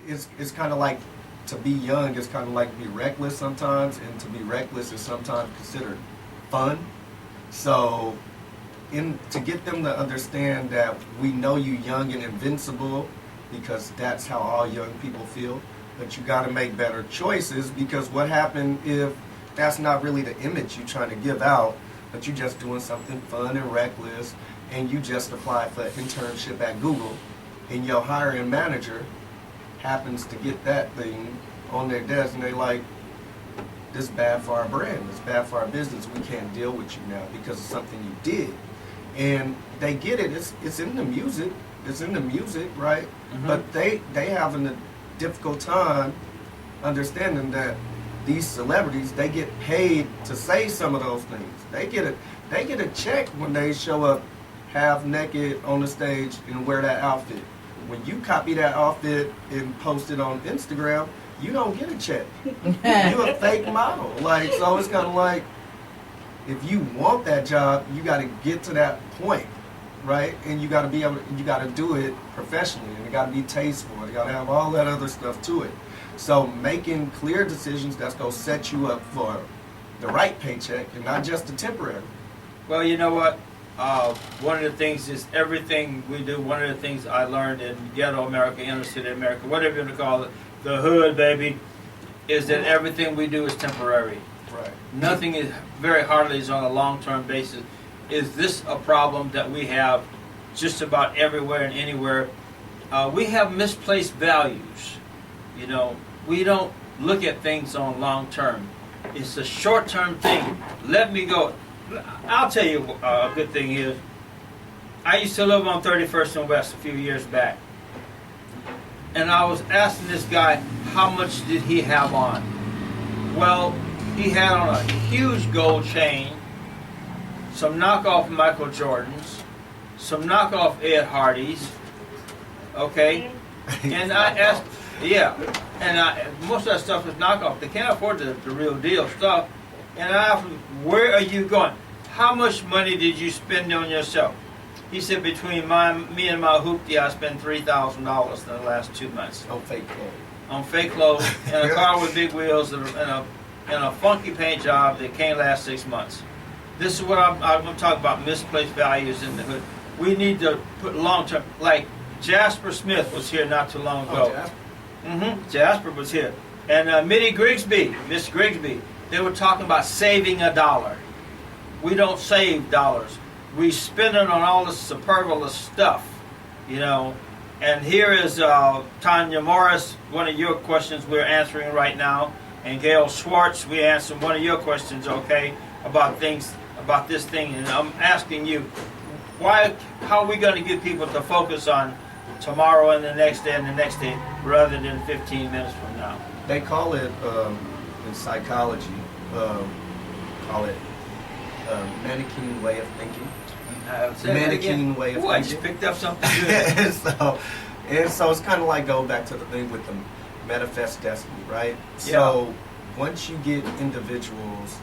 it's kind of like to be young is kind of like to be reckless sometimes, and to be reckless is sometimes considered fun. So, to get them to understand that we know you young and invincible, because that's how all young people feel, but you got to make better choices, because what happened if that's not really the image you're trying to give out, but you're just doing something fun and reckless, and you just applied for an internship at Google, and your hiring manager happens to get that thing on their desk, and they like, this is bad for our brand, it's bad for our business, we can't deal with you now because of something you did. And they get it, it's in the music, right? Mm-hmm. But they having a difficult time understanding that these celebrities, they get paid to say some of those things. They get a check when they show up half naked on the stage and wear that outfit. When you copy that outfit and post it on Instagram, you don't get a check. You're a fake model. Like, so it's kind of like, if you want that job, you got to get to that point, right? And you got to be able, you got to do it professionally, and it got to be tasteful. You got to have all that other stuff to it. So making clear decisions that's going to set you up for the right paycheck and not just the temporary. Well, you know what? One of the things is everything we do. One of the things I learned in ghetto America, inner city America, whatever you want to call it, the hood, baby, is that everything we do is temporary. Right. Nothing is, very hardly is on a long-term basis. Is this a problem that we have just about everywhere and anywhere? We have misplaced values. You know, we don't look at things on long-term. It's a short-term thing. Let me go. I'll tell you a good thing is, I used to live on 31st and West a few years back. And I was asking this guy, how much did he have on? Well, he had on a huge gold chain, some knockoff Michael Jordans, some knockoff Ed Hardys, okay? And I asked, yeah, and most of that stuff is knockoff. They can't afford the real deal stuff. And I asked him, where are you going? How much money did you spend on yourself? He said, between me and my hoopty, I spent $3,000 in the last 2 months. On fake clothes. On fake clothes, and a car with big wheels, and a funky paint job that can't last 6 months. This is what I'm talking about, misplaced values in the hood. We need to put long-term, like Jasper Smith was here not too long ago. Oh, Jasper? Mm-hmm. Jasper was here. And Mitty Grigsby, Miss Grigsby, they were talking about saving $1. We don't save dollars. We spend it on all this superfluous stuff, you know. And here is Tanya Morris, one of your questions we're answering right now. And Gail Schwartz, we answered one of your questions, okay, about things, about this thing. And I'm asking you, how are we going to get people to focus on tomorrow and the next day and the next day rather than 15 minutes from now? They call it, in psychology, call it mannequin way of thinking. Mannequin way of thinking. I just picked up something good. and so it's kind of like go back to the thing with the manifest destiny, right? Yeah. So once you get individuals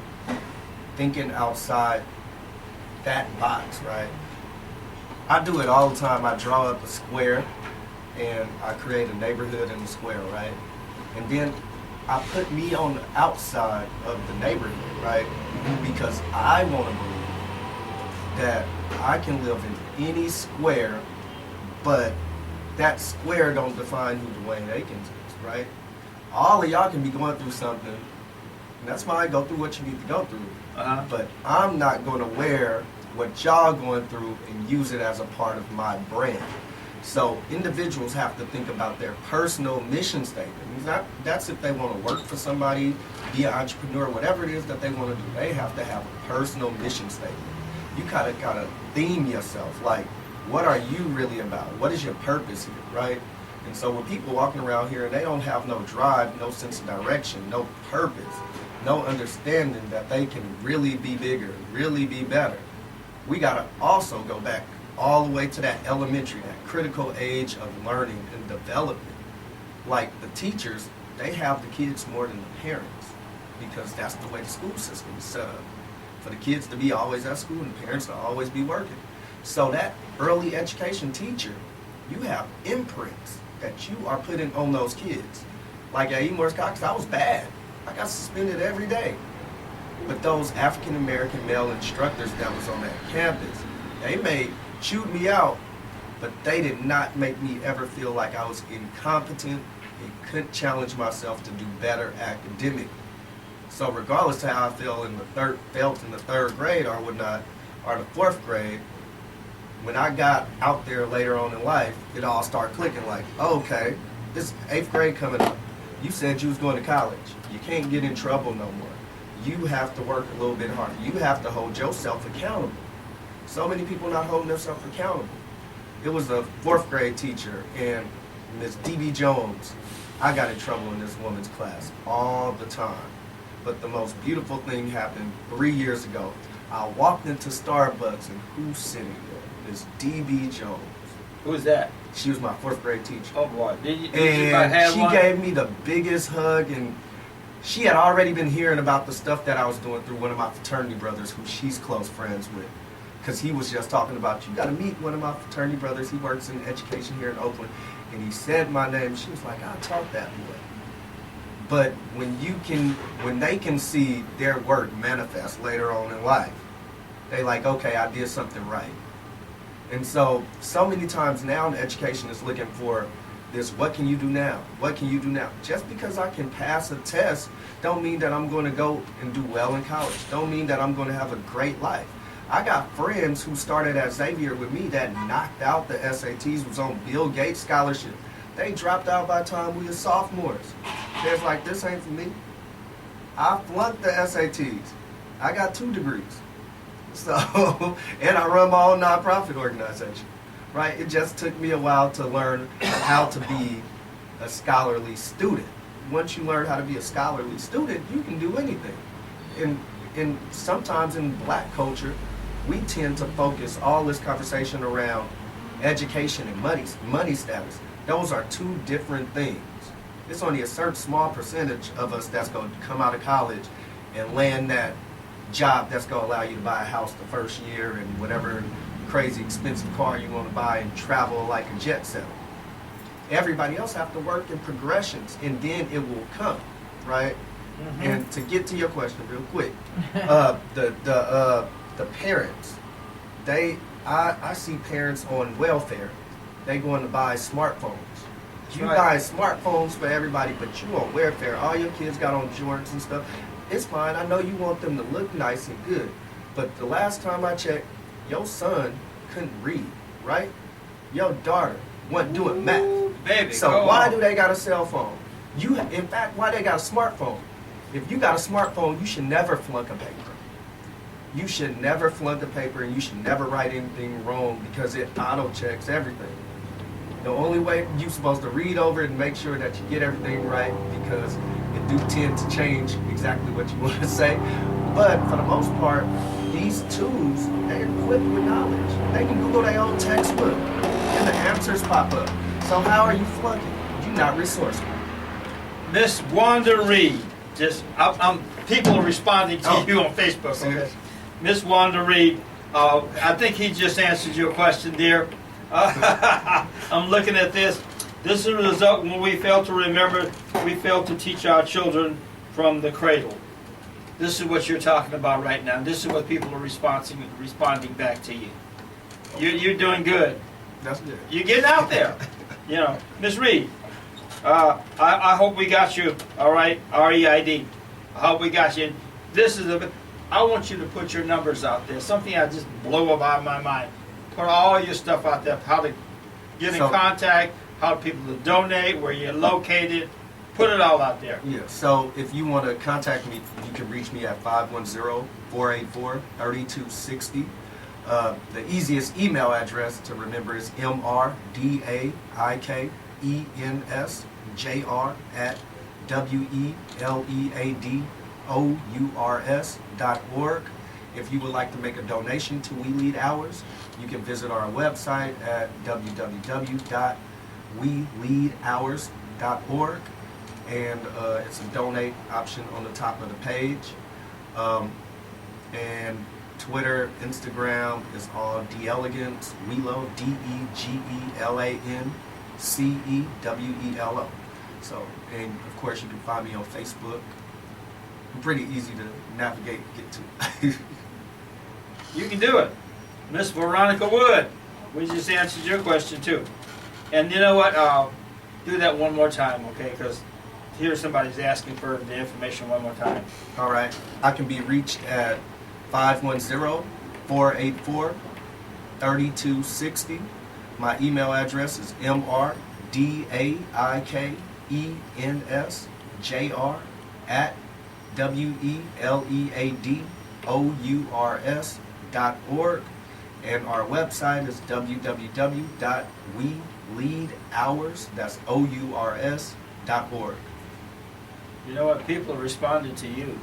thinking outside that box, right? I do it all the time. I draw up a square and I create a neighborhood in the square, right? And then I put me on the outside of the neighborhood, right? Because I want to believe that I can live in any square, but that square don't define who Dwayne Aikens is, right? All of y'all can be going through something, and that's why I go through what you need to go through. But I'm not going to wear what y'all going through and use it as a part of my brand. So individuals have to think about their personal mission statement. That's if they want to work for somebody, be an entrepreneur, whatever it is that they want to do. They have to have a personal mission statement. You kind of gotta theme yourself. Like, what are you really about? What is your purpose here, right? And so when people walking around here and they don't have no drive, no sense of direction, no purpose, no understanding that they can really be bigger, really be better, we gotta also go back all the way to that elementary, that critical age of learning and development. Like the teachers, they have the kids more than the parents because that's the way the school system is set up. For the kids to be always at school and the parents to always be working. So that early education teacher, you have imprints that you are putting on those kids. Like at Morris Cox, I was bad. I got suspended every day. But those African American male instructors that was on that campus, they chewed me out, but they did not make me ever feel like I was incompetent and couldn't challenge myself to do better academically. So regardless of how I felt in the third grade or whatnot, or the fourth grade, when I got out there later on in life, it all started clicking like, oh, okay, this 8th grade coming up. You said you was going to college. You can't get in trouble no more. You have to work a little bit harder. You have to hold yourself accountable. So many people not holding themselves accountable. It was a 4th grade teacher, and Miss D.B. Jones. I got in trouble in this woman's class all the time. But the most beautiful thing happened 3 years ago. I walked into Starbucks, and who's sitting there? Miss D.B. Jones. Who's that? She was my 4th grade teacher. Oh boy, did you And have she one? gave me the biggest hug, and she had already been hearing about the stuff that I was doing through one of my fraternity brothers who she's close friends with. Because he was just talking about, you got to meet one of my fraternity brothers. He works in education here in Oakland. And he said my name. She was like, I taught that boy. But when they can see their work manifest later on in life, they like, okay, I did something right. And so many times now education is looking for this, what can you do now? What can you do now? Just because I can pass a test don't mean that I'm going to go and do well in college. Don't mean that I'm going to have a great life. I got friends who started at Xavier with me that knocked out the SATs, was on Bill Gates scholarship. They dropped out by the time we were sophomores. They was like, this ain't for me. I flunked the SATs. I got 2 degrees. So, and I run my own nonprofit organization, right? It just took me a while to learn how to be a scholarly student. Once you learn how to be a scholarly student, you can do anything. And sometimes in black culture, we tend to focus all this conversation around education and money status. Those are 2 different things. It's only a certain small percentage of us that's going to come out of college and land that job that's going to allow you to buy a house the first year and whatever crazy expensive car you want to buy and travel like a jet setter. Everybody else have to work in progressions, and then it will come, right? Mm-hmm. And to get to your question real quick, the parents, I see parents on welfare. They going to buy smartphones. You buy smartphones for everybody, but you on welfare. All your kids got on Jordans and stuff. It's fine. I know you want them to look nice and good, but the last time I checked, your son couldn't read, right? Your daughter wasn't doing math. Baby, so why do they got a cell phone? In fact, why they got a smartphone? If you got a smartphone, you should never flunk a paper. You should never flunk a paper, and you should never write anything wrong because it auto checks everything. The only way you're supposed to read over it and make sure that you get everything right, because it do tend to change exactly what you want to say. But for the most part, these tools, they're equipped with knowledge. They can Google their own textbook and the answers pop up. So how are you flunking? You're not resourceful. Miss Wanda Reed, people are responding to you on Facebook. Okay. Miss Wanda Reed, I think he just answered your question, dear. I'm looking at this. This is a result when we fail to remember, we fail to teach our children from the cradle. This is what you're talking about right now. This is what people are responding back to you. You're doing good. That's good. You're getting out there. You know, Miss Reed, I hope we got you, all right, REID. I hope we got you. I want you to put your numbers out there. Something I just blow up out of my mind. Put all your stuff out there, how to get in contact, how people to donate, where you're located. Put it all out there. Yeah, so if you want to contact me, you can reach me at 510-484-3260. The easiest email address to remember is mrdaikens@weleadours.org. If you would like to make a donation to We Lead Ours, you can visit our website at www.weleadours.org, and it's a donate option on the top of the page. And Twitter, Instagram is all Delegans, Welo, Degelan. CEWELO. So, and of course you can find me on Facebook. I'm pretty easy to navigate and get to. You can do it. Miss Veronica Wood, we just answered your question too. And you know what? Do that one more time, okay? Because here somebody's asking for the information one more time. All right. I can be reached at 510-484-3260. My email address is mrdikensjr@weleadours.org. And our website is www.weleadhours, that's OURS.org. You know what? People responded to you.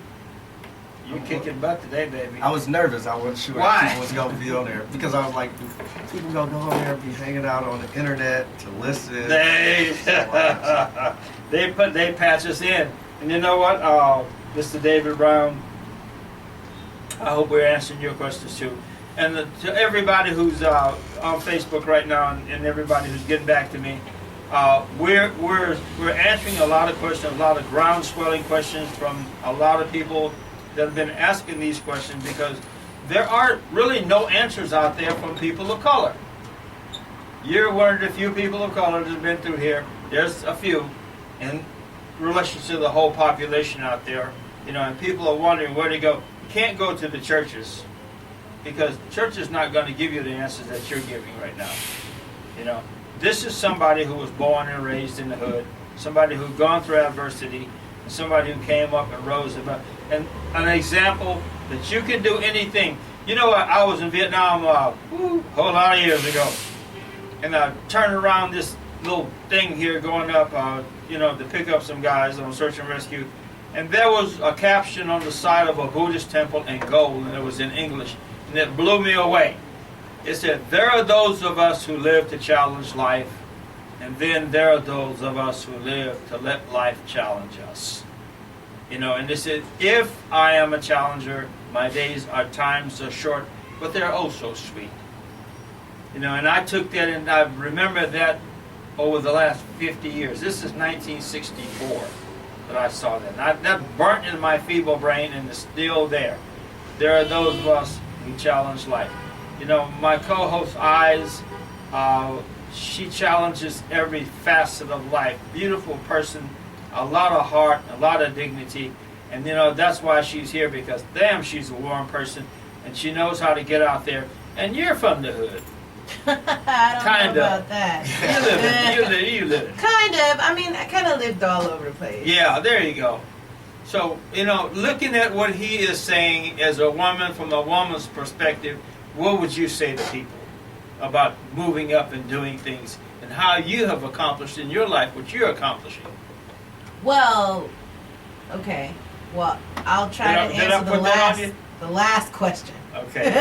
You kicking butt today, baby. I was nervous. I wasn't sure Why? if people was going to be on there. Because I was like, people going to go on there and be hanging out on the internet to listen. They patch us in. And you know what? Mr. David Brown, I hope we're answering your questions too. And to everybody who's on Facebook right now and everybody who's getting back to me, we're answering a lot of questions, a lot of ground swelling questions from a lot of people that have been asking these questions, because there are really no answers out there from people of color. You're one of the few people of color that have been through here. There's a few in relation to the whole population out there, you know, and people are wondering where to go. You can't go to the churches, because the church is not going to give you the answers that you're giving right now. You know, this is somebody who was born and raised in the hood, somebody who's gone through adversity, and somebody who came up and rose above, and an example that you can do anything. You know what? I was in Vietnam a whole lot of years ago, and I turned around this little thing here going up, you know, to pick up some guys on search and rescue, and there was a caption on the side of a Buddhist temple in gold, and it was in English. And it blew me away. It said, there are those of us who live to challenge life, and then there are those of us who live to let life challenge us. You know, and it said, if I am a challenger, my days are times are short, but they're oh so sweet. You know, and I took that and I remember that over the last 50 years. This is 1964 that I saw that. And that burnt in my feeble brain and is still there. There are those of us who challenge life. You know, my co-host Eyez, she challenges every facet of life. Beautiful person, a lot of heart, a lot of dignity, and you know that's why she's here, because damn, she's a warm person, and she knows how to get out there. And you're from the hood. I don't know about that. You live it. Kind of. I mean, I kind of lived all over the place. Yeah, there you go. So, you know, looking at what he is saying as a woman, from a woman's perspective, what would you say to people about moving up and doing things, and how you have accomplished in your life what you're accomplishing? Well, okay. Well, I'll try to answer the last question. Okay.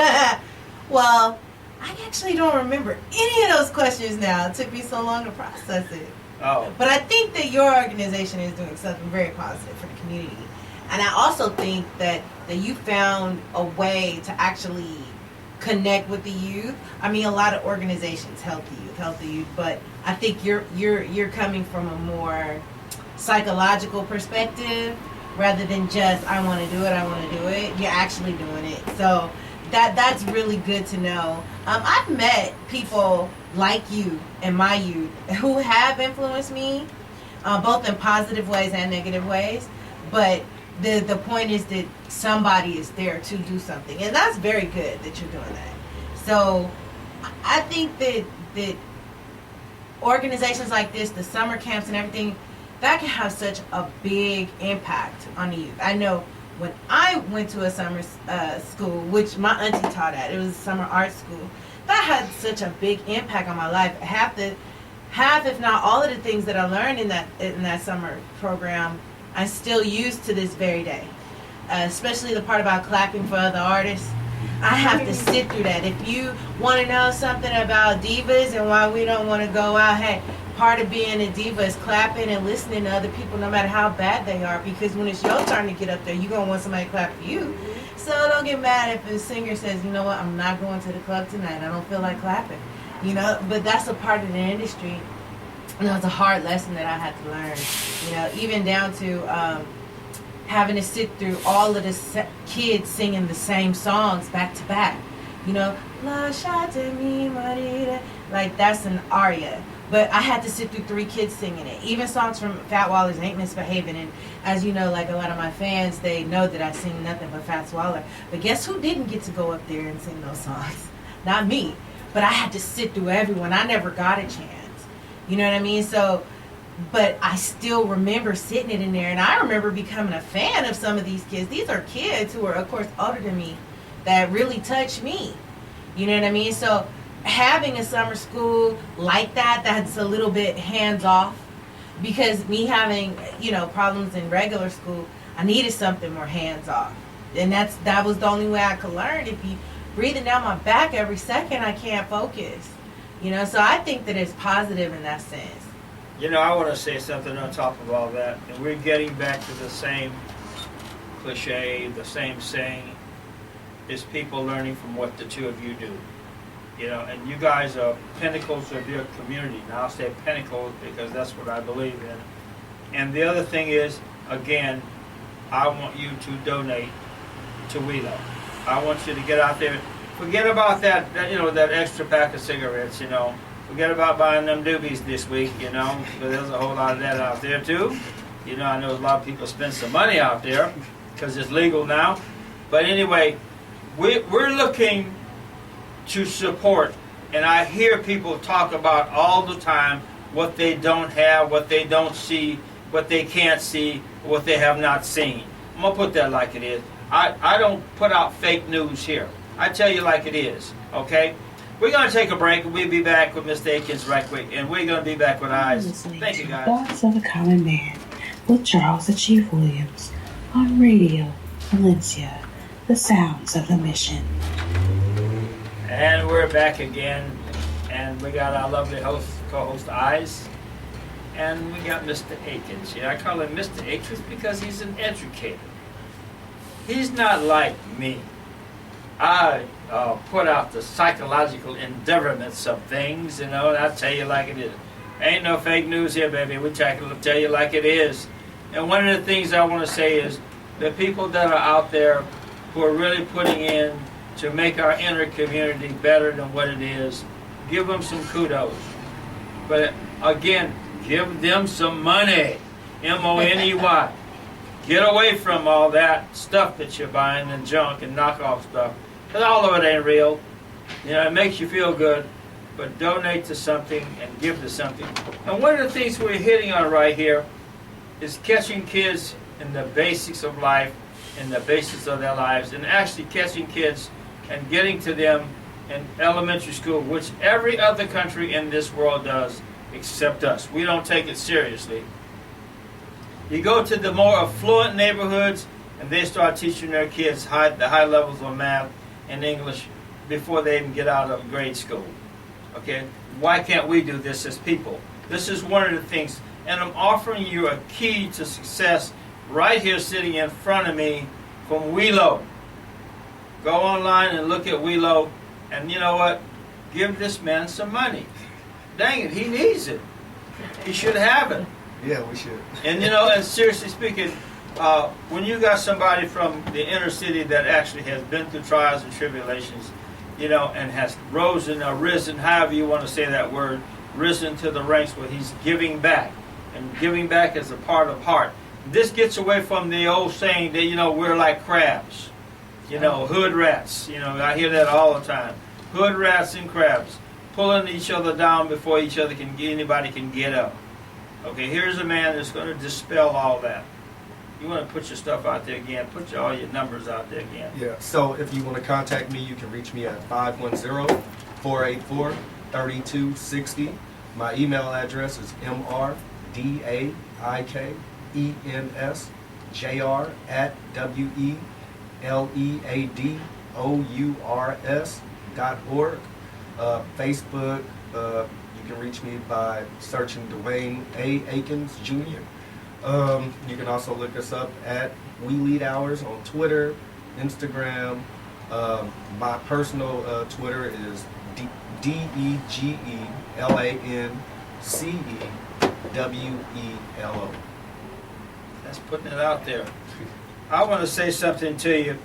Well, I actually don't remember any of those questions now. It took me so long to process it. Oh. But I think that your organization is doing something very positive for the community. And I also think that you found a way to actually connect with the youth. I mean, a lot of organizations help the youth, but I think you're coming from a more psychological perspective rather than just I want to do it. You're actually doing it. So that's really good to know. I've met people like you in my youth who have influenced me, both in positive ways and negative ways. But the point is that somebody is there to do something, and that's very good that you're doing that. So I think that organizations like this, the summer camps and everything, that can have such a big impact on the youth. I know when I went to a summer school, which my auntie taught at, it was a summer art school, that had such a big impact on my life. Half if not all of the things that I learned in that summer program, I still use to this very day. Especially the part about clapping for other artists. I have to sit through that. If you want to know something about divas and why we don't want to go out, hey, part of being a diva is clapping and listening to other people no matter how bad they are, because when it's your turn to get up there, you're going to want somebody to clap for you. So don't get mad if a singer says, you know what, I'm not going to the club tonight. I don't feel like clapping. You know, but that's a part of the industry. And that was a hard lesson that I had to learn. You know, even down to having to sit through all of the kids singing the same songs back to back. You know, La Shate Mi Marita. Like, that's an aria. But I had to sit through 3 kids singing it. Even songs from Fat Waller's Ain't Misbehaving. And as you know, like a lot of my fans, they know that I sing nothing but Fats Waller. But guess who didn't get to go up there and sing those songs? Not me. But I had to sit through everyone. I never got a chance. You know what I mean? So, but I still remember sitting it in there. And I remember becoming a fan of some of these kids. These are kids who are, of course, older than me that really touched me. You know what I mean? So having a summer school like that, that's a little bit hands off, because me having, you know, problems in regular school, I needed something more hands off. And that was the only way I could learn. If you breathing down my back every second, I can't focus. You know, so I think that it's positive in that sense. You know, I want to say something on top of all that, and we're getting back to the same cliche, the same saying, is people learning from what the two of you do. You know, and you guys are pinnacles of your community. Now I'll say pinnacles because that's what I believe in. And the other thing is, again, I want you to donate to WeLo. I want you to get out there. Forget about that, you know, that extra pack of cigarettes, you know. Forget about buying them doobies this week, you know, because there's a whole lot of that out there too. You know, I know a lot of people spend some money out there because it's legal now. But anyway, we're looking to support, and I hear people talk about all the time what they don't have, what they don't see, what they can't see, what they have not seen. I'm going to put that like it is. I don't put out fake news here. I tell you like it is, okay? We're going to take a break, and we'll be back with Mr. Aikens right quick, and we're going to be back with Eyez. Thank you, guys. Thoughts of a Common Man with Charles Achieve Williams on Radio Valencia, the sounds of the mission. And we're back again, and we got our lovely co-host Eyez, and we got Mr. Aikens. Yeah, I call him Mr. Aikens because he's an educator. He's not like me. I put out the psychological endeavorments of things, you know, and I tell you like it is. Ain't no fake news here, baby. We tell you like it is. And one of the things I want to say is the people that are out there who are really putting in to make our inner community better than what it is, give them some kudos. But again, give them some money. M-O-N-E-Y. Get away from all that stuff that you're buying and junk and knockoff stuff. Because all of it ain't real. You know, it makes you feel good. But donate to something and give to something. And one of the things we're hitting on right here is catching kids in the basics of life, in the basics of their lives, and actually catching kids and getting to them in elementary school, which every other country in this world does except us. We don't take it seriously. You go to the more affluent neighborhoods, and they start teaching their kids the high levels of math and English before they even get out of grade school. Okay? Why can't we do this as people? This is one of the things, and I'm offering you a key to success right here sitting in front of me from WeLo. Go online and look at WeLo, and you know what? Give this man some money. Dang it, he needs it. He should have it. Yeah, we should. And you know, and seriously speaking, when you got somebody from the inner city that actually has been through trials and tribulations, you know, and has risen, however you want to say that word, risen to the ranks where he's giving back. And giving back is a part of heart. This gets away from the old saying that, you know, we're like crabs. You know, hood rats. You know, I hear that all the time. Hood rats and crabs. Pulling each other down before anybody can get up. Okay, here's a man that's going to dispel all that. You want to put your stuff out there again. Put all your numbers out there again. Yeah, so if you want to contact me, you can reach me at 510-484-3260. My email address is mrdaikensjr@weleadours.org. Facebook, you can reach me by searching Dwayne A. Aikens Jr. You can also look us up at We Lead Hours on Twitter, Instagram. My personal Twitter is DEGELAN CEWELO. That's putting it out there. I want to say something to you.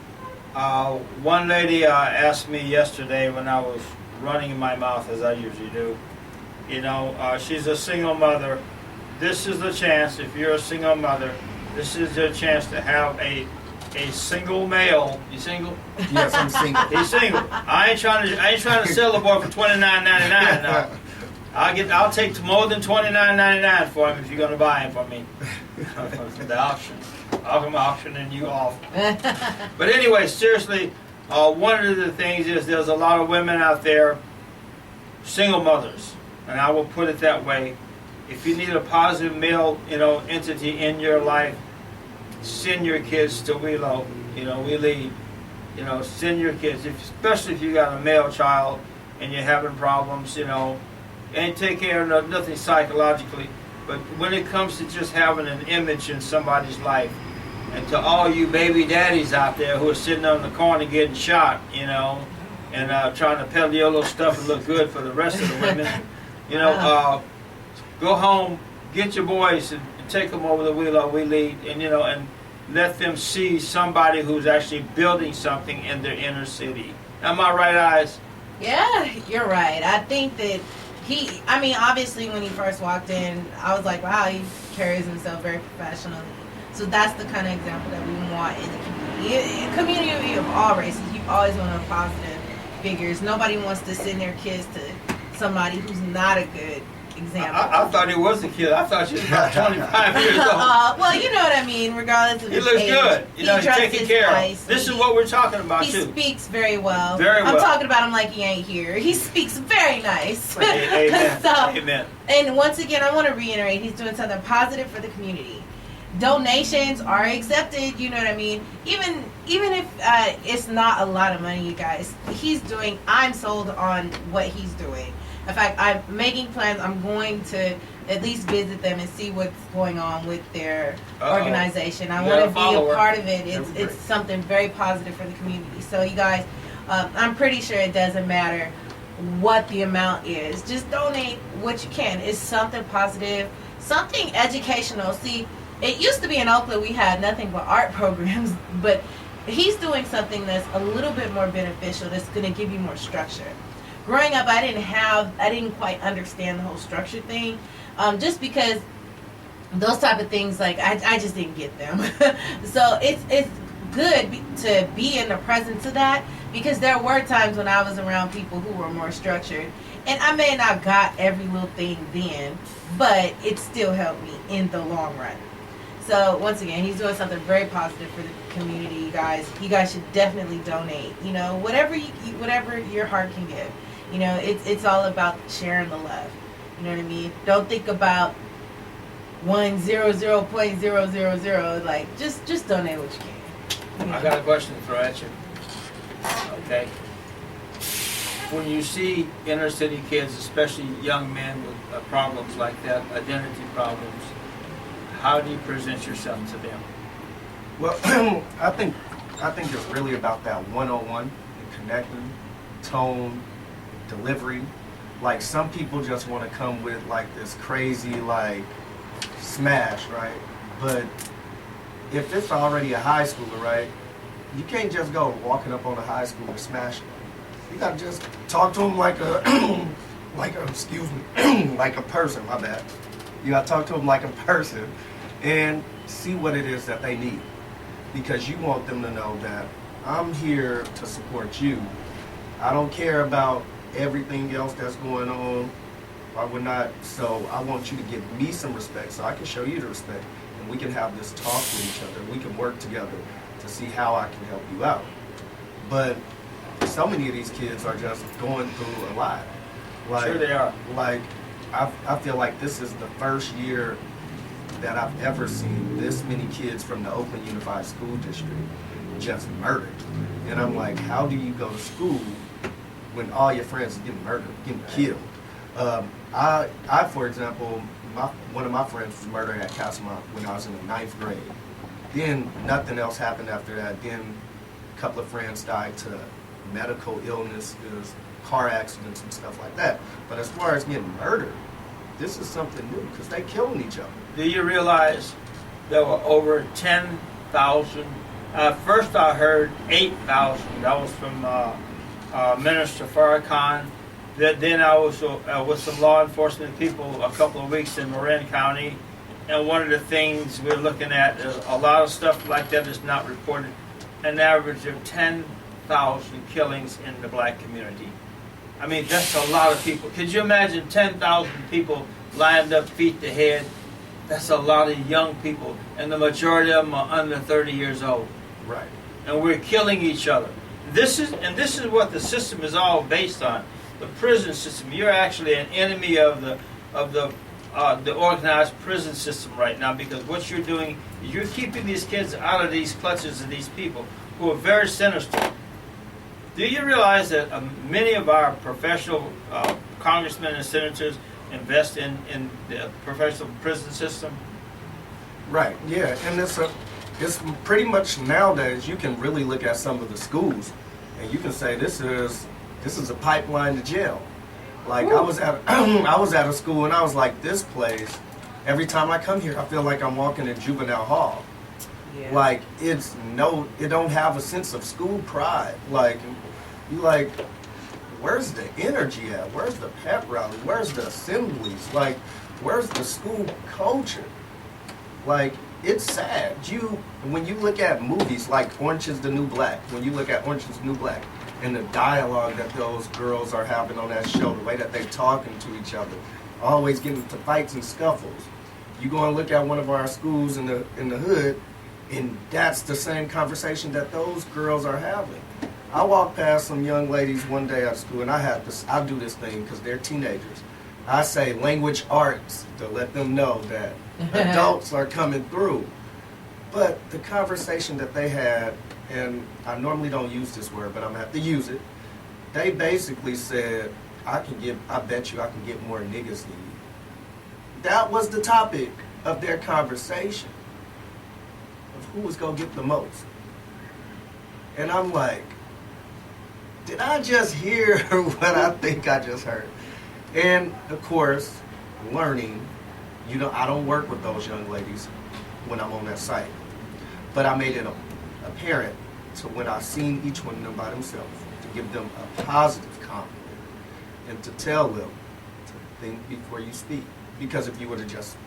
One lady asked me yesterday when I was running in my mouth, as I usually do. You know, she's a single mother. This is the chance, if you're a single mother, this is your chance to have a single male. You single? Yes, I'm single. He's single. I ain't trying to sell the boy for $29.99 now. I'll take more than $29.99 for him if you're gonna buy him for me. The auction. I'm auctioning you off. But anyway, seriously, one of the things is there's a lot of women out there, single mothers, and I will put it that way. If you need a positive male, entity in your life, send your kids to WeLo. We lead. Send your kids, especially if you got a male child and you're having problems, and take care of nothing psychologically. But when it comes to just having an image in somebody's life, and to all you baby daddies out there who are sitting on the corner getting shot, and trying to peddle your little stuff and look good for the rest of the women, go home, get your boys and take them over to WeLo, We Lead, and let them see somebody who's actually building something in their inner city. Am I right, Eyez? Yeah, you're right. I think that obviously when he first walked in, I was like, wow, he carries himself very professionally. So that's the kind of example that we want in the community. Community of all races, you always want to positive figures. Nobody wants to send their kids to somebody who's not a good example. I thought he was a kid. I thought she was about 25 years old. Well, you know what I mean, regardless of He his looks age. good. He's taken care nice. of. This is what we're talking about, He too. speaks very well. Very well. I'm talking about him like he ain't here. He speaks very nice. Amen. So, Amen. and once again, I want to reiterate, he's doing something positive for the community. Donations are accepted, you know what I mean? Even if it's not a lot of money, you guys, I'm sold on what he's doing. In fact, I'm making plans. I'm going to at least visit them and see what's going on with their organization. I want to be a part of it. It's something very positive for the community. So you guys, I'm pretty sure it doesn't matter what the amount is. Just donate what you can. It's something positive, something educational. See, it used to be in Oakland we had nothing but art programs, but he's doing something that's a little bit more beneficial, that's going to give you more structure. Growing up, I didn't quite understand the whole structure thing, just because those type of things, like, I just didn't get them. So it's good to be in the presence of that, because there were times when I was around people who were more structured, and I may not got every little thing then, but it still helped me in the long run. So once again, he's doing something very positive for the community, you guys. You guys should definitely donate. Whatever your heart can give. It's all about sharing the love. You know what I mean? Don't think about 100.000. Like, just donate what you can. I got a question to throw at you. Okay. When you see inner city kids, especially young men with problems like that, identity problems, how do you present yourself to them? Well, I think it's really about that one-on-one and connecting, tone, delivery. Like, some people just want to come with like this crazy like smash, right? But if it's already a high schooler, right, you can't just go walking up on a high schooler smashing. You gotta just talk to them like a like a person. My bad. You gotta talk to them like a person and see what it is that they need, because you want them to know that I'm here to support you. I don't care about everything else that's going on. I would not. So I want you to give me some respect so I can show you the respect, and we can have this talk with each other. We can work together to see how I can help you out. But so many of these kids are just going through a lot. Like, Sure they are. Like, I feel like this is the first year that I've ever seen this many kids from the Oakland Unified School District just murdered. And I'm like, how do you go to school when all your friends are getting murdered, getting killed? I for example, one of my friends was murdered at Castlemont when I was in the 9th grade. Then nothing else happened after that. Then a couple of friends died to medical illness, car accidents and stuff like that. But as far as getting murdered, this is something new because they killing each other. Do you realize there were over 10,000? First I heard 8,000. That was from Minister Farrakhan. Then I was with some law enforcement people a couple of weeks in Marin County. And one of the things we're looking at, a lot of stuff like that is not reported. An average of 10,000 killings in the black community. I mean, that's a lot of people. Could you imagine 10,000 people lined up feet to head? That's a lot of young people. And the majority of them are under 30 years old. Right. And we're killing each other. This is what the system is all based on. The prison system. You're actually an enemy of the organized prison system right now, because what you're doing is you're keeping these kids out of these clutches of these people who are very sinister. Do you realize that many of our professional congressmen and senators invest in the professional prison system? Right, yeah, and it's pretty much nowadays you can really look at some of the schools and you can say this is a pipeline to jail. Like I was at a school and I was like, this place, every time I come here I feel like I'm walking in juvenile hall. Yeah. Like it don't have a sense of school pride. Like you like, where's the energy at? Where's the pep rally? Where's the assemblies? Like where's the school culture? Like it's sad. When you look at movies like Orange is the New Black, and the dialogue that those girls are having on that show, the way that they're talking to each other, always getting into fights and scuffles. You go and look at one of our schools in the hood, and that's the same conversation that those girls are having. I walked past some young ladies one day at school, and I do this thing because they're teenagers. I say language arts to let them know that adults are coming through. But the conversation that they had, and I normally don't use this word, but I'm gonna have to use it. They basically said, I bet you I can get more niggas than you. That was the topic of their conversation, of who was gonna get the most. And I'm like, did I just hear what I think I just heard? And of course, learning, I don't work with those young ladies when I'm on that site. But I made it apparent to when I seen each one of them by themselves, to give them a positive compliment and to tell them to think before you speak. Because if you would have just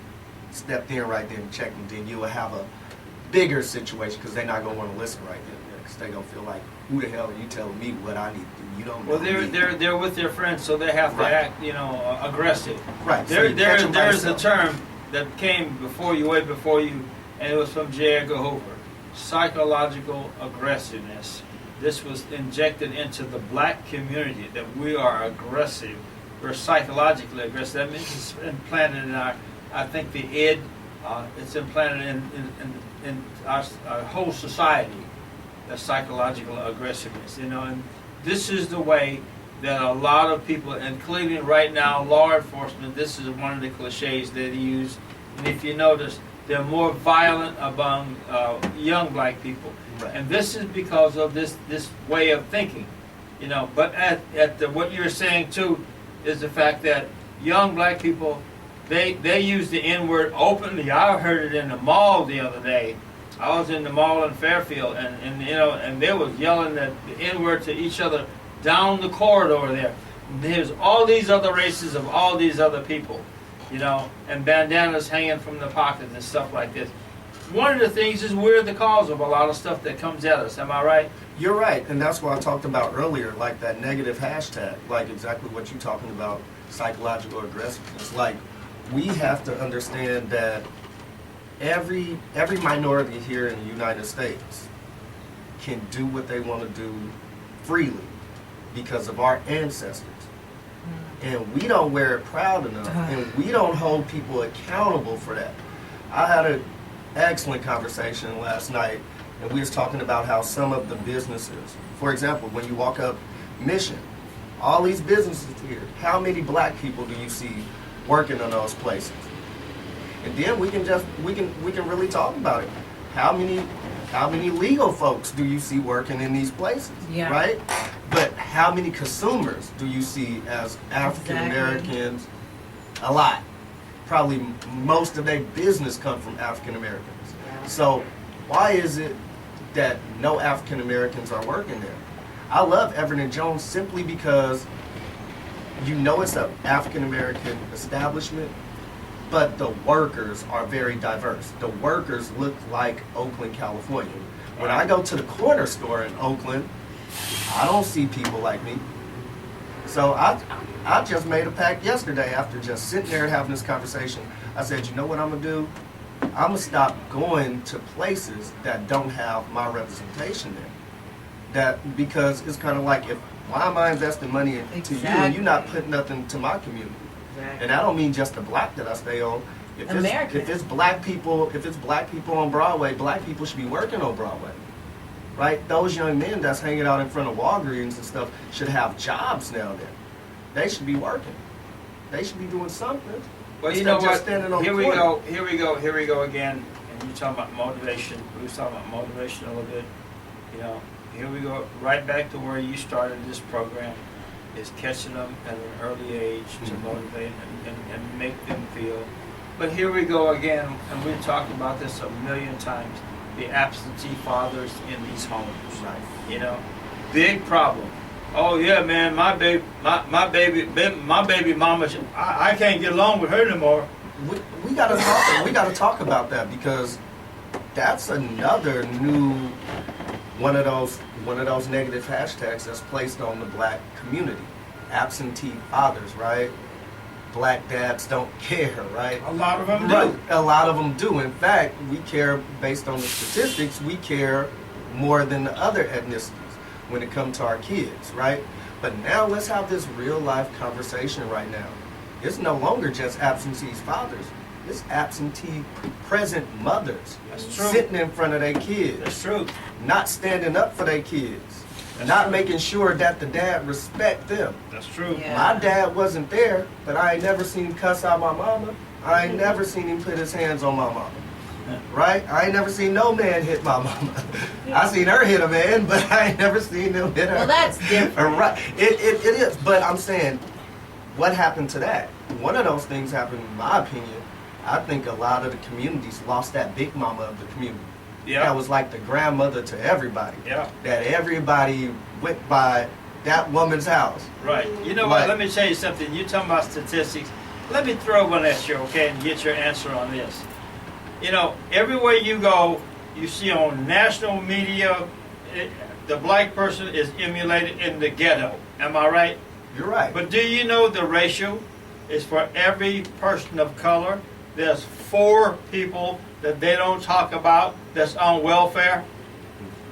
stepped in right then and checked them, then you would have a bigger situation, because they're not going to want to listen right then, because they're going to feel like, who the hell are you telling me what I need to do? You don't know. Well, they're with their friends, so they have to act, aggressive. Right. There's a term that came way before you, and it was from J. Edgar Hoover. Psychological aggressiveness. This was injected into the black community, that we are aggressive. We're psychologically aggressive. That means it's implanted in I think the it's implanted in our whole society, that psychological aggressiveness. And this is the way that a lot of people, including right now law enforcement, this is one of the cliches they use. And if you notice, they're more violent among young black people. Right. And this is because of this way of thinking. But what you're saying too is the fact that young black people, they use the N-word openly. I heard it in the mall the other day. I was in the mall in Fairfield, and they was yelling the N-word to each other down the corridor there. There's all these other races of all these other people, and bandanas hanging from the pockets and stuff like this. One of the things is we're the cause of a lot of stuff that comes at us. Am I right? You're right, and that's what I talked about earlier, like that negative hashtag, like exactly what you're talking about, psychological aggressiveness. Like, we have to understand that every minority here in the United States can do what they want to do freely because of our ancestors. And we don't wear it proud enough, and we don't hold people accountable for that. I had an excellent conversation last night, and we was talking about how some of the businesses, for example, when you walk up Mission, all these businesses here, how many black people do you see working in those places? And then we can really talk about it. How many legal folks do you see working in these places? Yeah. Right? But how many consumers do you see as African Americans? A lot. probably most of their business come from African Americans. So why is it that no African Americans are working there? I love Everett and Jones simply because you know it's an African American establishment, but the workers are very diverse. The workers look like Oakland, California. When I go to the corner store in Oakland, I don't see people like me. So I just made a pact yesterday after just sitting there and having this conversation. I said, you know what I'm gonna do? I'm gonna stop going to places that don't have my representation there. That because it's kind of like, if why am I investing money into you and you're not putting nothing to my community? Exactly. And I don't mean just the black that I stay on. American. If it's black people on Broadway, black people should be working on Broadway, right? Those young men that's hanging out in front of Walgreens and stuff should have jobs now. Then they should be working. They should be doing something. Well, you instead know of just what? standing on Here the we corner. go. Here we go again. And you talking about motivation. We was talking about motivation a little bit. You know, here we go. Right back to where you started this program, is catching them at an early age to motivate and make them feel. But here we go again, and we've talked about this a million times. The absentee fathers in these homes. Right. You know, big problem. Oh yeah, man, my baby mama, I can't get along with her no more. We gotta talk about that, because that's another new one of those negative hashtags that's placed on the black community. Absentee fathers, right? Black dads don't care, right? A lot of them Right. do. A lot of them do. In fact, we care, based on the statistics, we care more than the other ethnicities when it comes to our kids, right? But now let's have this real life conversation right now. It's no longer just absentee fathers. It's absentee present mothers. That's true. Sitting in front of their kids, That's true. not standing up for their kids, That's not true. making sure that the dad respect them. That's true. Yeah. My dad wasn't there, but I ain't never seen him cuss out my mama. I ain't never seen him put his hands on my mama. Right? I ain't never seen no man hit my mama. I seen her hit a man, but I ain't never seen him hit her. Well, that's different. Right. It is. But I'm saying, what happened to that? One of those things happened, in my opinion. I think a lot of the communities lost that big mama of the community. Yeah. That was like the grandmother to everybody. Yeah. That everybody went by that woman's house. Right. You know Right. what? Let me tell you something. You talking about statistics. Let me throw one at you, okay, and get your answer on this. You know, everywhere you go, you see on national media, the black person is emulated in the ghetto. Am I right? You're right. But do you know the ratio is for every person of color, there's 4 people that they don't talk about that's on welfare?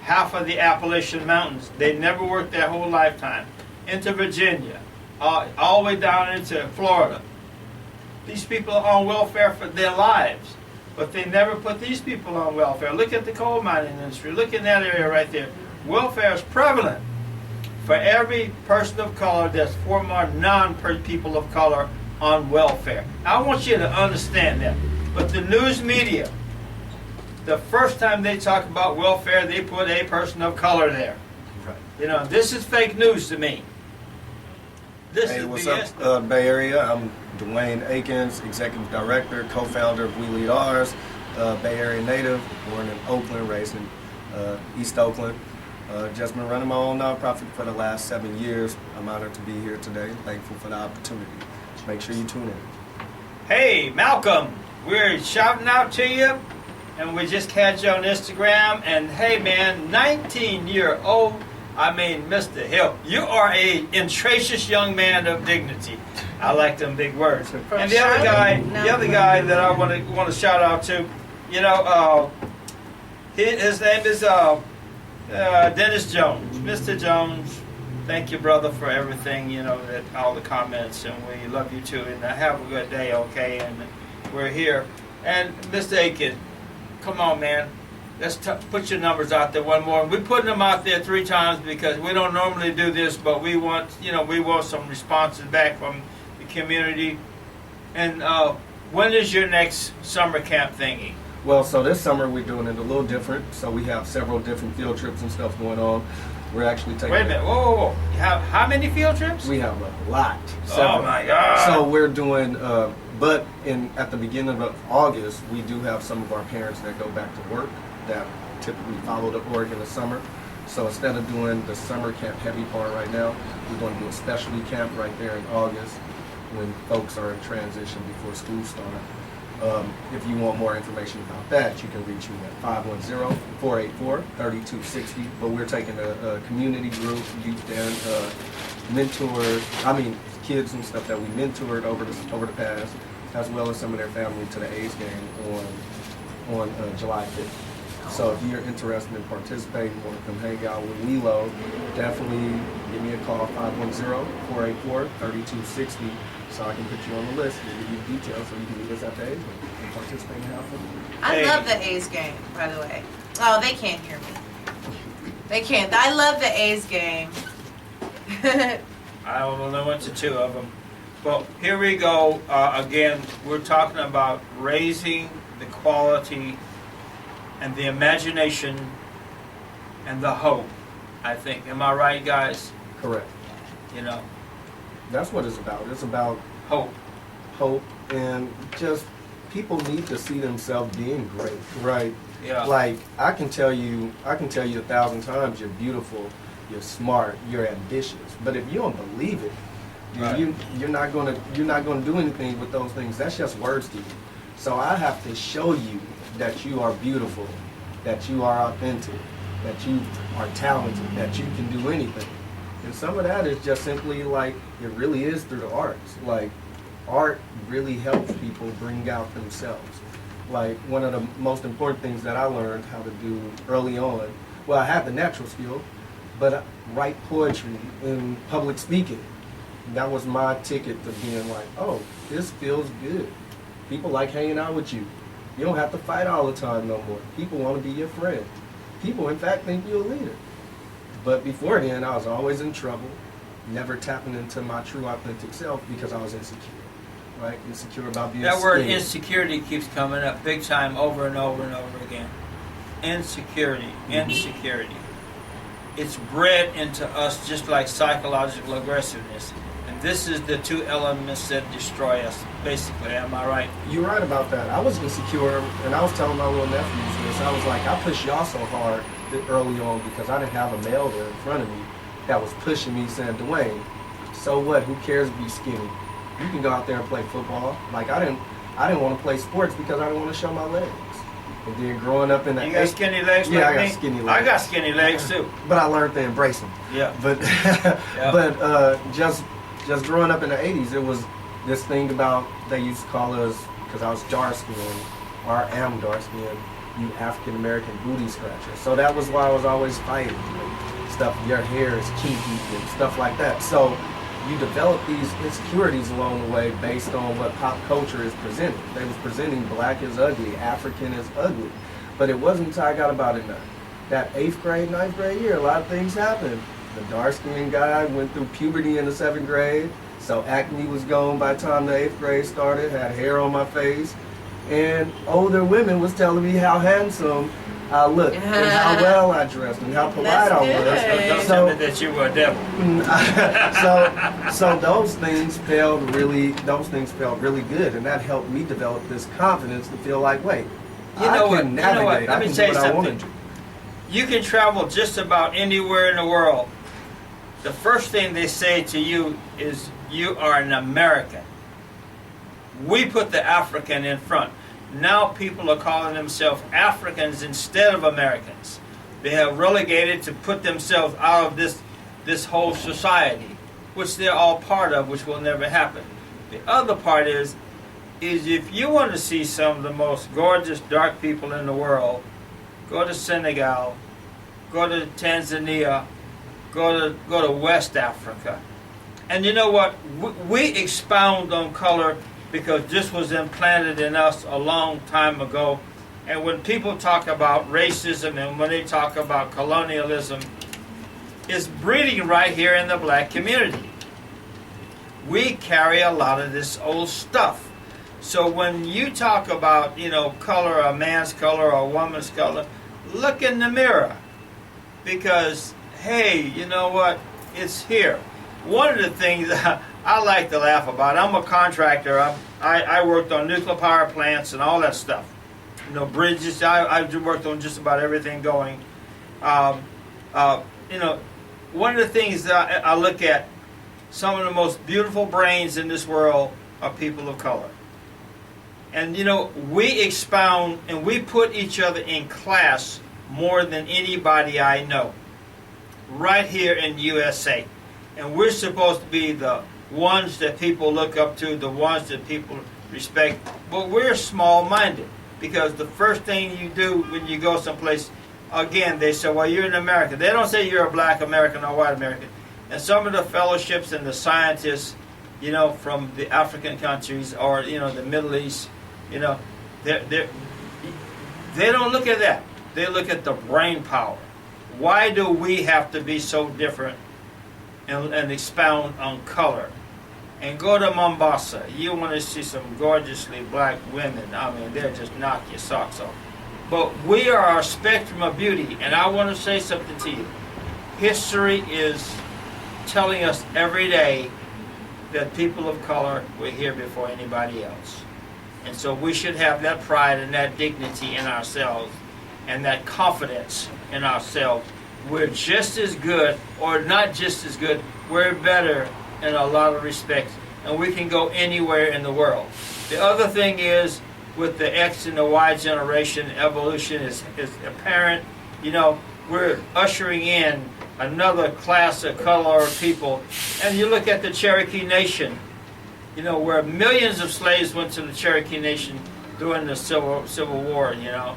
Half of the Appalachian Mountains. They never worked their whole lifetime. Into Virginia, all the way down into Florida. These people are on welfare for their lives, but they never put these people on welfare. Look at the coal mining industry. Look in that area right there. Welfare is prevalent. For every person of color, there's 4 more non-people of color on welfare. I want you to understand that. But the news media, the first time they talk about welfare, they put a person of color there. Right. You know, this is fake news to me. This Hey, is what's BS. up, Bay Area? I'm Dwayne Aikens, Executive Director, co-founder of We Lead Ours, Bay Area native, born in Oakland, raised in East Oakland. Just been running my own nonprofit for the last 7 years. I'm honored to be here today. Thankful for the opportunity. Make sure you tune in. Hey, Malcolm, we're shouting out to you, and we just had you on Instagram. And hey, man, 19-year-old, Mr. Hill, you are a intracious young man of dignity. I like them big words. And the other guy that I want to shout out to, you know, his name is Dennis Jones. Mr. Jones, thank you, brother, for everything, you know, all the comments, and we love you too. And have a good day, okay? And we're here. And Mr. Aikens, come on, man. Let's put your numbers out there one more. We're putting them out there 3 times because we don't normally do this, but we want some responses back from the community. And when is your next summer camp thingy? Well, so this summer we're doing it a little different. So we have several different field trips and stuff going on. We're actually taking... Wait a minute. Whoa. You have how many field trips? We have a lot. Oh, my God. So we're doing But at the beginning of August, we do have some of our parents that go back to work that typically follow the org in the summer. So instead of doing the summer camp heavy part right now, we're going to do a specialty camp right there in August when folks are in transition before school starts. If you want more information about that, you can reach me at 510-484-3260. But we're taking a community group, youth and mentors, kids and stuff that we mentored over the past, as well as some of their family to the Eyez game on July 5th. So if you're interested in participating, want to come hang out with Lilo, definitely give me a call, 510-484-3260, so I can put you on the list and give you details so you can meet us at the Eyez and participate in the house. I love the A's game, by the way. Oh, they can't hear me. They can't. I love the A's game. I don't know what to two of them. Well, here we go. Again, we're talking about raising the quality and the imagination and the hope, I think. Am I right, guys? Correct. You know, That's what it's about. It's about hope. and just people need to see themselves being great, right? Yeah. Like I can tell you 1,000 times you're beautiful, you're smart, you're ambitious. But if you don't believe it, Right. you're not gonna do anything with those things. That's just words to you. So I have to show you that you are beautiful, that you are authentic, that you are talented, that you can do anything. And some of that is just simply like it really is through the arts. Like art really helps people bring out themselves. Like one of the most important things that I learned how to do early on, well, I had the natural skill, but I write poetry and public speaking. That was my ticket to being like, oh, this feels good. People like hanging out with you. You don't have to fight all the time no more. People want to be your friend. People, in fact, think you're a leader. But before then, I was always in trouble, never tapping into my true authentic self because I was insecure, right? Insecure about being That word scared. insecurity keeps coming up big time over and over and over again. Insecurity. It's bred into us just like psychological aggressiveness. And this is the two elements that destroy us, basically. Am I right? You're right about that. I was insecure, and I was telling my little nephews this. I was like, I pushed y'all so hard early on because I didn't have a male there in front of me that was pushing me, saying, Dwayne, so what? Who cares if you're skinny? You can go out there and play football. Like I didn't want to play sports because I didn't want to show my legs. And then growing up in the You got skinny legs yeah, like I got me? skinny legs. I got skinny legs too. But I learned to embrace them. Yeah. But just growing up in the 80s, it was this thing about, they used to call us, because I was dark skinned, or I am dark skinned, you African American booty scratcher. So that was why I was always fighting. Like, stuff, your hair is kinky and stuff like that. So you develop these insecurities along the way based on what pop culture is presenting. They was presenting black is ugly, African is ugly. But it wasn't until I got about in that 8th grade, 9th grade year, a lot of things happened. The dark-skinned guy went through puberty in the 7th grade, so acne was gone by the time the 8th grade started, had hair on my face. And older women was telling me how handsome I looked, and how well I dressed, and how polite I That's was. Don't tell me that you were a devil. So those things felt really good, and that helped me develop this confidence to feel like, wait, I can navigate. Let I me can tell do you what I want to something. do. You can travel just about anywhere in the world. The first thing they say to you is, you are an American. We put the African in front. Now people are calling themselves Africans instead of Americans. They have relegated to put themselves out of this whole society, which they're all part of, which will never happen. The other part is if you want to see some of the most gorgeous dark people in the world, go to Senegal, go to Tanzania, go to West Africa. And you know what? We expound on color because this was implanted in us a long time ago. And when people talk about racism and when they talk about colonialism, it's breeding right here in the black community. We carry a lot of this old stuff. So when you talk about, color, a man's color or a woman's color, look in the mirror. Because, hey, you know what? It's here. One of the things I like to laugh about it. I'm a contractor. I worked on nuclear power plants and all that stuff. You know, bridges. I worked on just about everything going. You know, one of the things that I look at, some of the most beautiful brains in this world are people of color. And you know, we expound and we put each other in class more than anybody I know. Right here in USA. And we're supposed to be the ones that people look up to, the ones that people respect. But we're small-minded, because the first thing you do when you go someplace, again, they say, well, you're an American. They don't say you're a black American or white American. And some of the fellowships and the scientists, you know, from the African countries or, you know, the Middle East, you know, they don't look at that. They look at the brain power. Why do we have to be so different and expound on color? And go to Mombasa. You want to see some gorgeously black women. I mean, they'll just knock your socks off. But we are a spectrum of beauty. And I want to say something to you. History is telling us every day that people of color were here before anybody else. And so we should have that pride and that dignity in ourselves and that confidence in ourselves. We're just as good, or not just as good, we're better in a lot of respects, and we can go anywhere in the world. The other thing is, with the X and the Y generation, evolution is apparent. You know, we're ushering in another class of color of people. And you look at the Cherokee Nation, you know, where millions of slaves went to the Cherokee Nation during the Civil War, you know.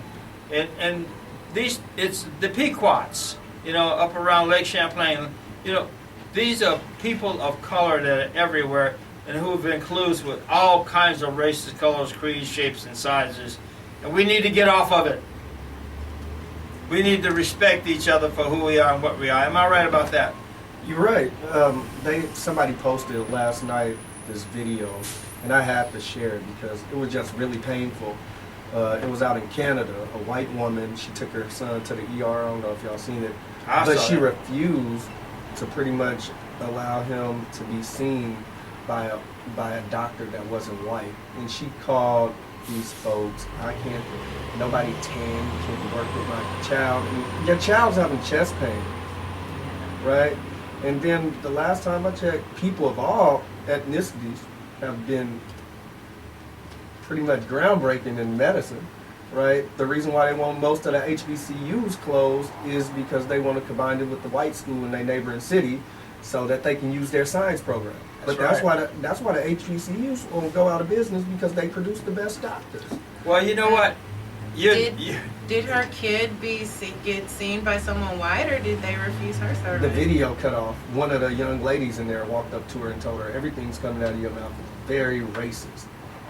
And these, it's the Pequots, you know, up around Lake Champlain. You know, these are people of color that are everywhere and who have been included with all kinds of races, colors, creeds, shapes, and sizes. And we need to get off of it. We need to respect each other for who we are and what we are. Am I right about that? You're right. Somebody posted last night this video, and I had to share it because it was just really painful. It was out in Canada. A white woman, she took her son to the ER. I don't know if y'all seen it, but she refused to pretty much allow him to be seen by a doctor that wasn't white. And she called these folks. Nobody can work with my child. And your child's having chest pain, right? And then the last time I checked, people of all ethnicities have been pretty much groundbreaking in medicine, right? The reason why they want most of the HBCUs closed is because they want to combine it with the white school in their neighboring city so that they can use their science program. That's why the HBCUs will go out of business, because they produce the best doctors. Well, you know what? Did her kid get seen by someone white, or did they refuse her service? The video cut off. One of the young ladies in there walked up to her and told her, everything's coming out of your mouth is very racist.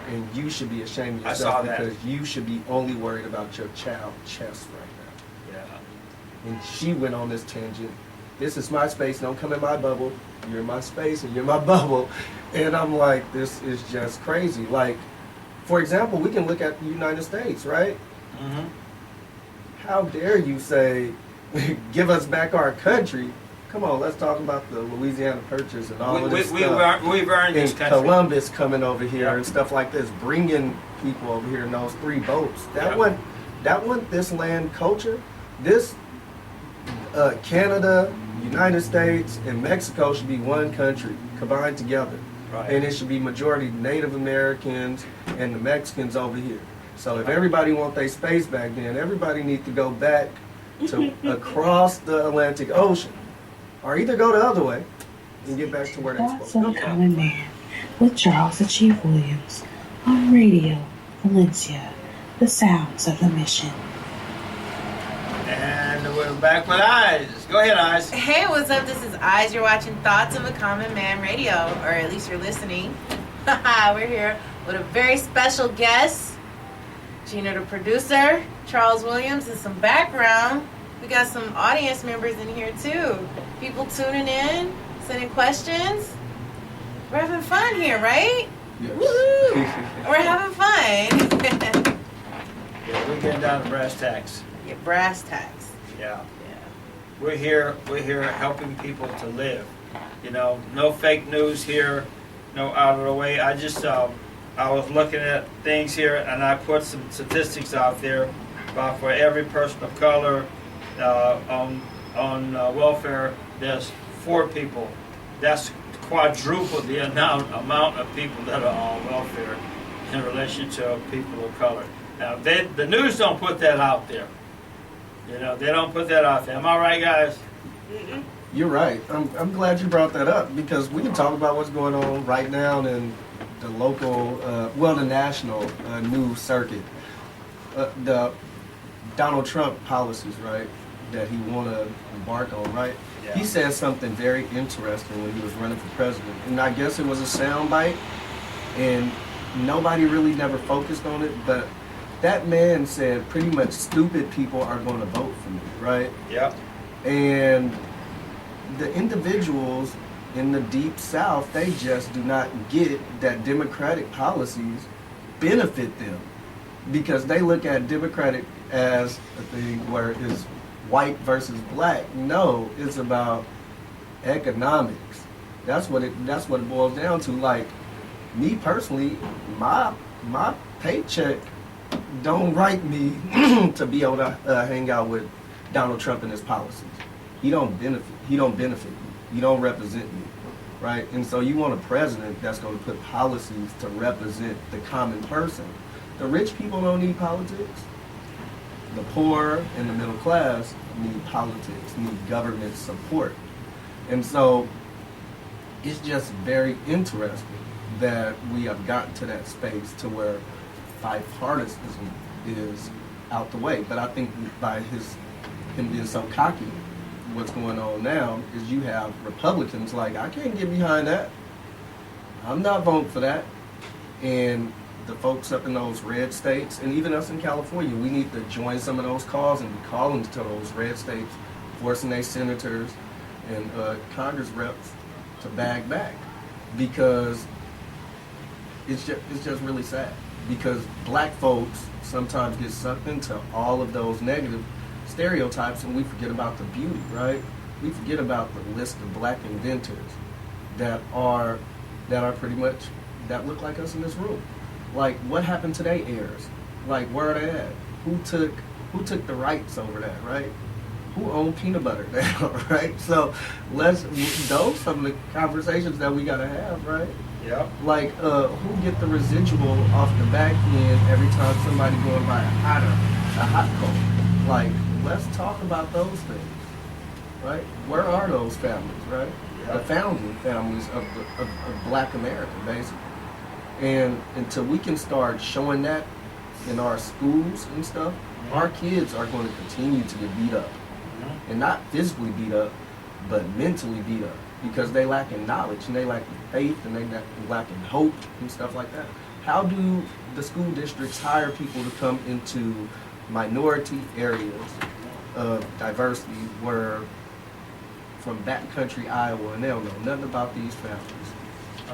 And you should be ashamed of yourself because you should be only worried about your child's chest right now. Yeah. And she went on this tangent. This is my space, don't come in my bubble. You're in my space and you're my bubble. And I'm like, this is just crazy. Like, for example, we can look at the United States, right? Mm-hmm. How dare you say, give us back our country? Come on, let's talk about the Louisiana Purchase and all of this stuff. We've earned this country. Columbus coming over here and stuff like this, bringing people over here in those 3 boats. That wasn't this land culture. This Canada, United States, and Mexico should be one country combined together. Right. And it should be majority Native Americans and the Mexicans over here. So if everybody wants their space back then, everybody needs to go back to across the Atlantic Ocean. Or either go the other way and get back to where they're supposed to Thoughts of a Common Man with Charles Achieve Williams on Radio Valencia, the sounds of the mission. And we're back with Eyez. Go ahead, Eyez. Hey, what's up? This is Eyez. You're watching Thoughts of a Common Man Radio, or at least you're listening. We're here with a very special guest, Gina, the producer, Charles Williams, and some background. We got some audience members in here too. People tuning in, sending questions. We're having fun here, right? Yes. Woo-hoo! We're having fun. Yeah, we're getting down to brass tacks. Yeah, brass tacks. Yeah. We're here helping people to live. You know, no fake news here. out of the way. I just I was looking at things here, and I put some statistics out there about for every person of color on welfare, there's 4 people. That's quadruple the amount of people that are on welfare in relation to people of color. Now, the news don't put that out there. They don't put that out there. Am I right, guys? You're right. I'm glad you brought that up because we can talk about what's going on right now in the local, the national news circuit. The Donald Trump policies, right, that he want to embark on, right? Yeah. He said something very interesting when he was running for president, and I guess it was a soundbite, and nobody really never focused on it, but that man said pretty much stupid people are going to vote for me, right? Yep. And the individuals in the deep South, they just do not get that Democratic policies benefit them because they look at Democratic as a thing where it's white versus black. No, it's about economics. That's what it boils down to. Like me personally, my paycheck don't write me to be able to hang out with Donald Trump and his policies. He don't benefit me. He don't represent me, right? And so you want a president that's going to put policies to represent the common person. The rich people don't need politics. The poor and the middle class need politics, need government support. And so it's just very interesting that we have gotten to that space to where bipartisanship is out the way. But I think by him being so cocky, what's going on now is you have Republicans like, I can't get behind that. I'm not voting for that. And the folks up in those red states, and even us in California, we need to join some of those calls and be calling to those red states, forcing their senators and Congress reps to back because it's just really sad. Because black folks sometimes get sucked into all of those negative stereotypes and we forget about the beauty, right? We forget about the list of black inventors that are pretty much, that look like us in this room. Like, what happened to their heirs? Like, where are they at? Who took the rights over that, right? Who owned peanut butter now, right? So those some of the conversations that we gotta have, right? Yep. Like, who get the residual off the back end every time somebody go and buy a hot coat? Like, let's talk about those things, right? Where are those families, right? Yep. The founding families of Black America, basically. And until we can start showing that in our schools and stuff, our kids are going to continue to get beat up. And not physically beat up, but mentally beat up. Because they lack in knowledge, and they lack in faith, and they lack in hope, and stuff like that. How do the school districts hire people to come into minority areas of diversity where from backcountry Iowa, and they don't know nothing about these families?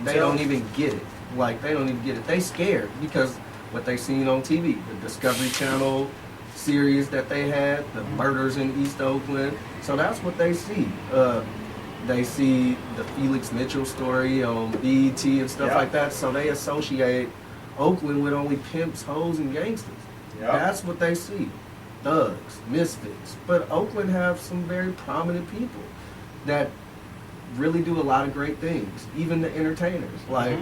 They don't even get it. Like, they don't even get it. They scared because what they seen on TV, the Discovery Channel series that they had, the murders in East Oakland. So that's what they see. They see the Felix Mitchell story on BET and stuff like that. So they associate Oakland with only pimps, hoes, and gangsters. Yep. That's what they see. Thugs, misfits. But Oakland have some very prominent people that really do a lot of great things. Even the entertainers, like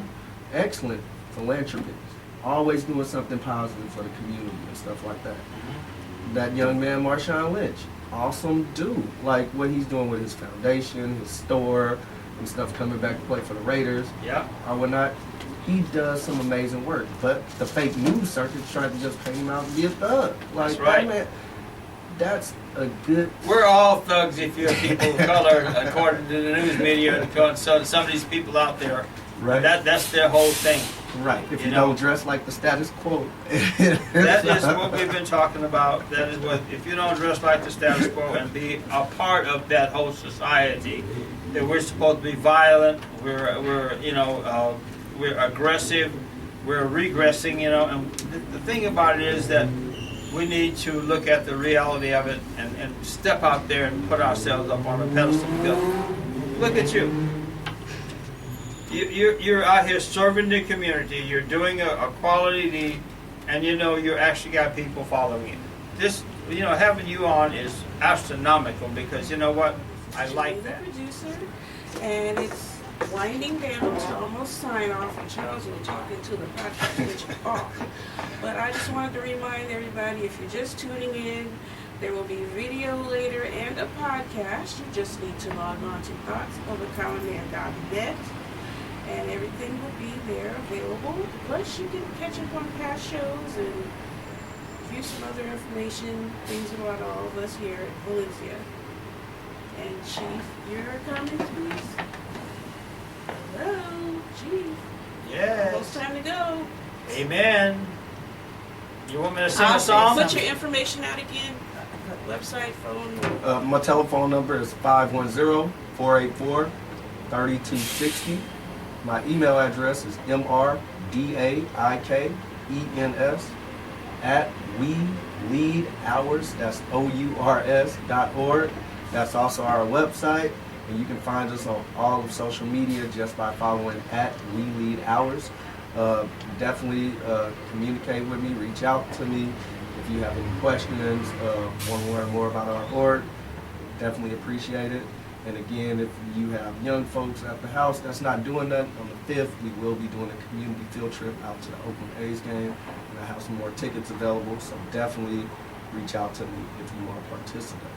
excellent philanthropists, always doing something positive for the community and stuff like that. That young man, Marshawn Lynch, awesome dude. Like what he's doing with his foundation, his store, and stuff, coming back to play for the Raiders. Yeah. Or whatnot. He does some amazing work. But the fake news circuit tried to just paint him out to be a thug. Like, that's right. Man, that's a good... We're all thugs if you're people of color, according to the news media, and so some of these people out there. Right. That's their whole thing. Right. If you don't dress like the status quo. That is what we've been talking about. That is what, if you don't dress like the status quo and be a part of that whole society, that we're supposed to be violent, we're aggressive, we're regressing, and the thing about it is that we need to look at the reality of it and step out there and put ourselves up on a pedestal. Look at you. You're out here serving the community. You're doing a quality deed, and you actually got people following you. This, having you on is astronomical because you know what? I like that. The producer, and it's winding down to almost sign off, and Charles will talk into the podcast switch off. But I just wanted to remind everybody, if you're just tuning in, there will be video later and a podcast. You just need to log on to thoughtsofacommonman.net, and everything will be there available. Plus, you can catch up on past shows and view some other information, things about all of us here at Valencia. And Chief, your comments, please. Hello, Chief. Yes. Almost time to go. Amen. You want me to sing I'll a song? Put your information out again. Website, phone. My telephone number is 510-484-3260. My email address is mrdaikens@WeLeadHours, that's OURS.org. That's also our website, and you can find us on all of social media just by following @WeLeadHours. Definitely communicate with me, reach out to me if you have any questions, want to learn more about our org. Definitely appreciate it. And again, if you have young folks at the house that's not doing that, on the 5th, we will be doing a community field trip out to the Oakland Eyez game. And I have some more tickets available, so definitely reach out to me if you want to participate.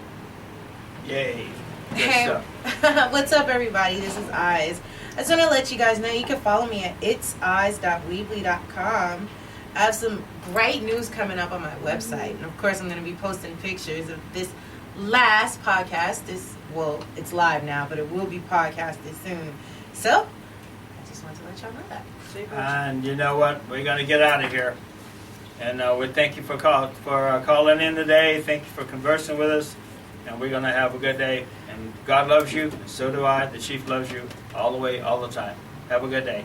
Yay. Good Hey, stuff. what's up, everybody? This is Eyez. I just want to let you guys know you can follow me at itseyes.weebly.com. I have some great news coming up on my website, and of course, I'm going to be posting pictures of this last podcast. It's live now, but it will be podcasted soon. So, I just want to let y'all know that. And you know what? We're going to get out of here. And we thank you for calling in today. Thank you for conversing with us. And we're going to have a good day. And God loves you, and so do I. The Chief loves you all the way, all the time. Have a good day.